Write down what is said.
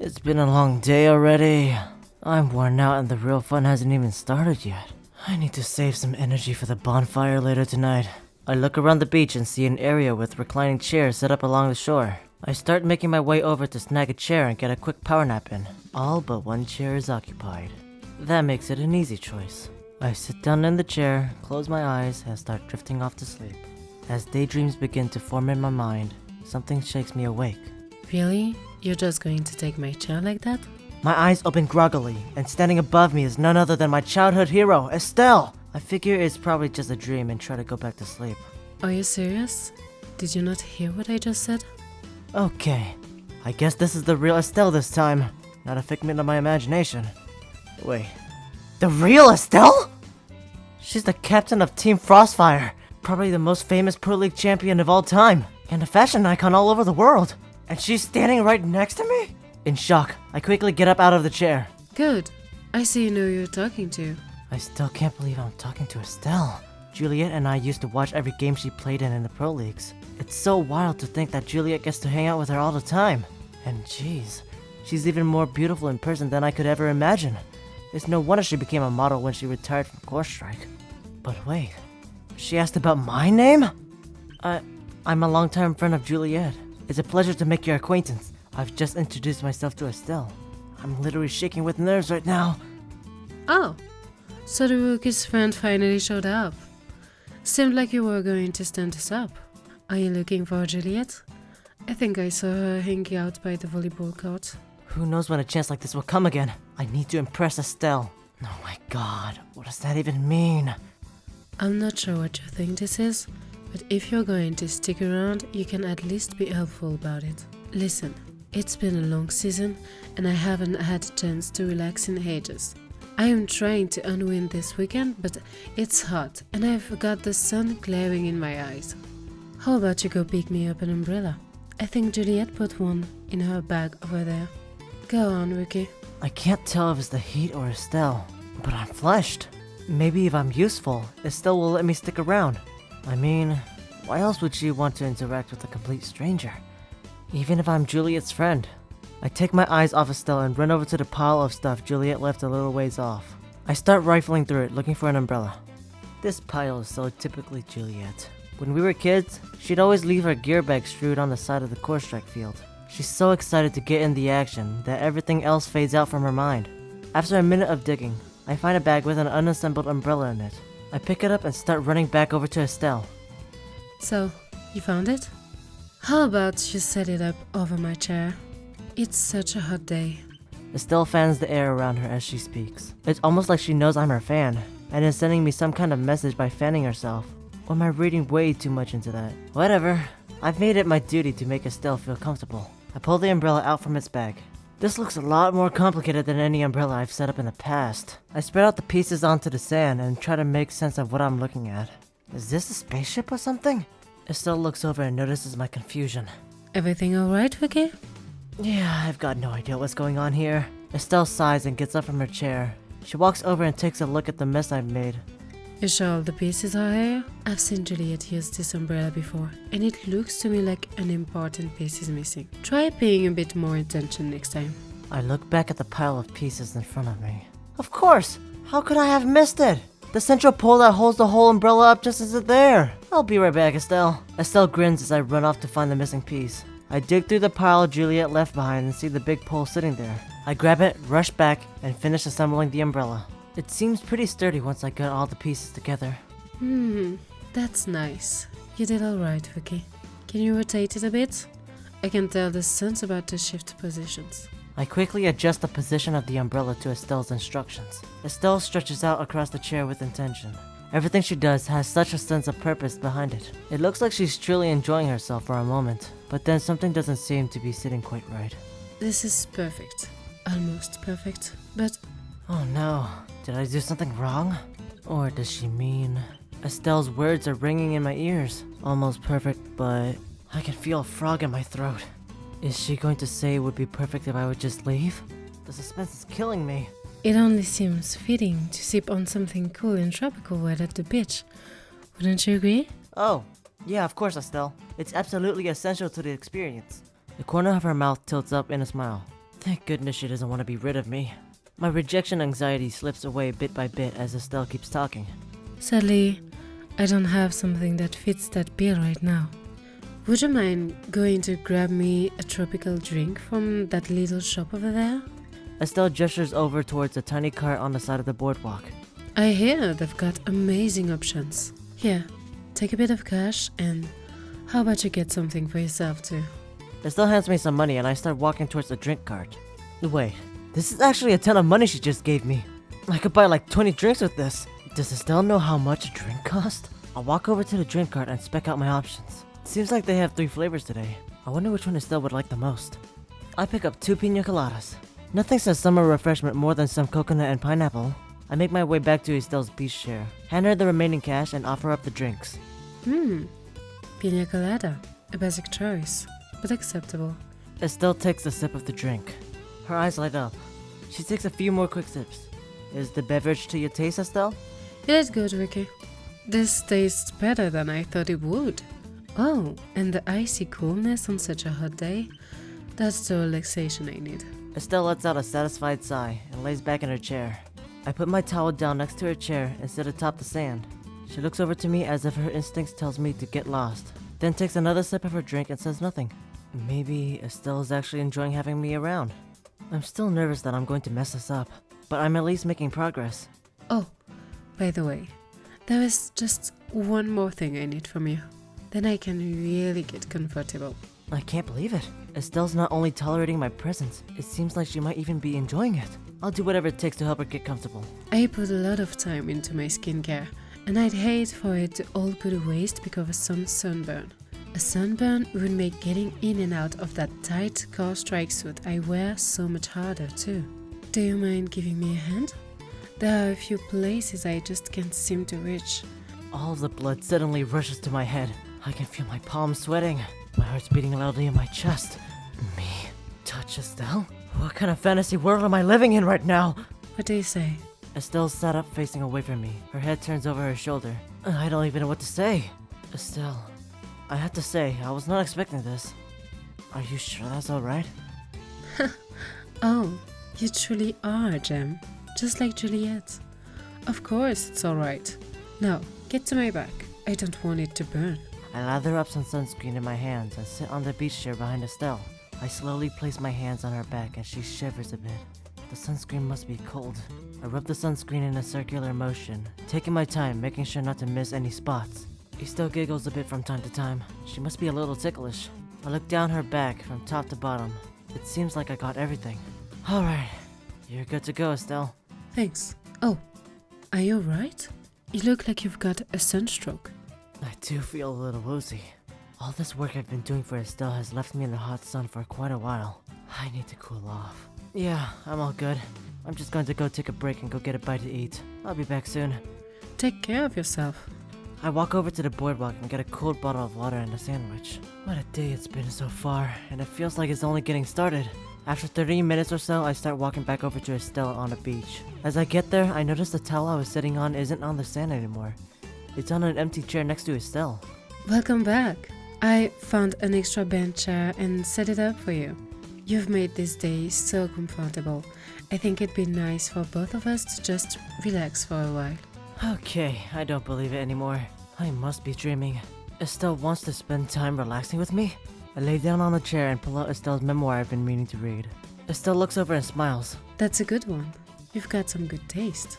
It's been a long day already. I'm worn out and the real fun hasn't even started yet. I need to save some energy for the bonfire later tonight. I look around the beach and see an area with reclining chairs set up along the shore. I start making my way over to snag a chair and get a quick power nap in. All but one chair is occupied. That makes it an easy choice. I sit down in the chair, close my eyes, and start drifting off to sleep. As daydreams begin to form in my mind, something shakes me awake. Really? You're just going to take my chair like that? My eyes open groggily, and standing above me is none other than my childhood hero, Estelle! I figure it's probably just a dream and try to go back to sleep. Are you serious? Did you not hear what I just said? Okay, I guess this is the real Estelle this time, not a figment of my imagination. Wait, the real Estelle? She's the captain of Team Frostfire, probably the most famous Pro League champion of all time, and a fashion icon all over the world. And she's standing right next to me? In shock, I quickly get up out of the chair. Good. I see you know who you're talking to. I still can't believe I'm talking to Estelle. Juliet and I used to watch every game she played in the Pro Leagues. It's so wild to think that Juliet gets to hang out with her all the time. And geez, she's even more beautiful in person than I could ever imagine. It's no wonder she became a model when she retired from Course Strike. But wait, she asked about my name? I'm a longtime friend of Juliet. It's a pleasure to make your acquaintance. I've just introduced myself to Estelle. I'm literally shaking with nerves right now. Oh, so the rookie's friend finally showed up. Seemed like you were going to stand us up. Are you looking for Juliet? I think I saw her hanging out by the volleyball court. Who knows when a chance like this will come again? I need to impress Estelle. Oh my god, what does that even mean? I'm not sure what you think this is, but if you're going to stick around, you can at least be helpful about it. Listen, it's been a long season, and I haven't had a chance to relax in ages. I am trying to unwind this weekend, but it's hot, and I've got the sun glaring in my eyes. How about you go pick me up an umbrella? I think Juliet put one in her bag over there. Go on, Ricky. I can't tell if it's the heat or Estelle, but I'm flushed. Maybe if I'm useful, Estelle will let me stick around. I mean, why else would she want to interact with a complete stranger? Even if I'm Juliet's friend. I take my eyes off Estelle and run over to the pile of stuff Juliet left a little ways off. I start rifling through it, looking for an umbrella. This pile is so typically Juliet. When we were kids, she'd always leave her gear bag strewed on the side of the Course Strike field. She's so excited to get in the action that everything else fades out from her mind. After a minute of digging, I find a bag with an unassembled umbrella in it. I pick it up and start running back over to Estelle. So, you found it? How about you set it up over my chair? It's such a hot day. Estelle fans the air around her as she speaks. It's almost like she knows I'm her fan, and is sending me some kind of message by fanning herself. Or am I reading way too much into that? Whatever. I've made it my duty to make Estelle feel comfortable. I pull the umbrella out from its bag. This looks a lot more complicated than any umbrella I've set up in the past. I spread out the pieces onto the sand and try to make sense of what I'm looking at. Is this a spaceship or something? Estelle looks over and notices my confusion. Everything alright, Ricky? Yeah, I've got no idea what's going on here. Estelle sighs and gets up from her chair. She walks over and takes a look at the mess I've made. You sure all the pieces are here? I've seen Juliet use this umbrella before, and it looks to me like an important piece is missing. Try paying a bit more attention next time. I look back at the pile of pieces in front of me. Of course! How could I have missed it? The central pole that holds the whole umbrella up just isn't there. I'll be right back, Estelle. Estelle grins as I run off to find the missing piece. I dig through the pile Juliet left behind and see the big pole sitting there. I grab it, rush back, and finish assembling the umbrella. It seems pretty sturdy once I got all the pieces together. That's nice. You did alright, Vicky. Can you rotate it a bit? I can tell the sun's about to shift positions. I quickly adjust the position of the umbrella to Estelle's instructions. Estelle stretches out across the chair with intention. Everything she does has such a sense of purpose behind it. It looks like she's truly enjoying herself for a moment, but then something doesn't seem to be sitting quite right. This is perfect. Almost perfect. But oh no, did I do something wrong? Or does she mean... Estelle's words are ringing in my ears. Almost perfect, but I can feel a frog in my throat. Is she going to say it would be perfect if I would just leave? The suspense is killing me. it only seems fitting to sip on something cool and tropical right at the beach. Wouldn't you agree? Oh, yeah, of course, Estelle. It's absolutely essential to the experience. The corner of her mouth tilts up in a smile. Thank goodness she doesn't want to be rid of me. My rejection anxiety slips away bit by bit as Estelle keeps talking. Sadly, I don't have something that fits that bill right now. Would you mind going to grab me a tropical drink from that little shop over there? Estelle gestures over towards a tiny cart on the side of the boardwalk. I hear they've got amazing options. Here, take a bit of cash and how about you get something for yourself too? Estelle hands me some money and I start walking towards the drink cart. Wait, this is actually a ton of money she just gave me. I could buy like 20 drinks with this. Does Estelle know how much a drink costs? I'll walk over to the drink cart and spec out my options. It seems like they have 3 flavors today. I wonder which one Estelle would like the most. I pick up 2 pina coladas. Nothing says summer refreshment more than some coconut and pineapple. I make my way back to Estelle's beach chair, hand her the remaining cash and offer up the drinks. Pina colada. A basic choice, but acceptable. Estelle takes a sip of the drink. Her eyes light up. She takes a few more quick sips. Is the beverage to your taste, Estelle? It is good, Ricky. This tastes better than I thought it would. Oh, and the icy coolness on such a hot day. That's the relaxation I need. Estelle lets out a satisfied sigh and lays back in her chair. I put my towel down next to her chair and sit atop the sand. She looks over to me as if her instincts tells me to get lost, then takes another sip of her drink and says nothing. Maybe Estelle is actually enjoying having me around. I'm still nervous that I'm going to mess this up, but I'm at least making progress. Oh, by the way, there is just one more thing I need from you. Then I can really get comfortable. I can't believe it. Estelle's not only tolerating my presence, it seems like she might even be enjoying it. I'll do whatever it takes to help her get comfortable. I put a lot of time into my skincare, and I'd hate for it to all go to waste because of some sunburn. A sunburn would make getting in and out of that tight car strike suit I wear so much harder too. Do you mind giving me a hand? There are a few places I just can't seem to reach. All of the blood suddenly rushes to my head. I can feel my palms sweating. My heart's beating loudly in my chest. Me? Touch Estelle? What kind of fantasy world am I living in right now? What do you say? Estelle sat up facing away from me. Her head turns over her shoulder. I don't even know what to say. Estelle, I have to say, I was not expecting this. Are you sure that's alright? Oh, you truly are, Jem. Just like Juliet. Of course it's alright. Now, get to my back. I don't want it to burn. I lather up some sunscreen in my hands and sit on the beach chair behind Estelle. I slowly place my hands on her back as she shivers a bit. The sunscreen must be cold. I rub the sunscreen in a circular motion, taking my time, making sure not to miss any spots. Estelle giggles a bit from time to time. She must be a little ticklish. I look down her back from top to bottom. It seems like I got everything. Alright, you're good to go, Estelle. Thanks. Oh, are you alright? You look like you've got a sunstroke. I do feel a little woozy. All this work I've been doing for Estelle has left me in the hot sun for quite a while. I need to cool off. Yeah, I'm all good. I'm just going to go take a break and go get a bite to eat. I'll be back soon. Take care of yourself. I walk over to the boardwalk and get a cold bottle of water and a sandwich. What a day it's been so far, and it feels like it's only getting started. After 30 minutes or so, I start walking back over to Estelle on the beach. As I get there, I notice the towel I was sitting on isn't on the sand anymore. It's on an empty chair next to Estelle. Welcome back. I found an extra bench chair and set it up for you. You've made this day so comfortable. I think it'd be nice for both of us to just relax for a while. Okay, I don't believe it anymore. I must be dreaming. Estelle wants to spend time relaxing with me? I lay down on the chair and pull out Estelle's memoir I've been meaning to read. Estelle looks over and smiles. That's a good one. You've got some good taste.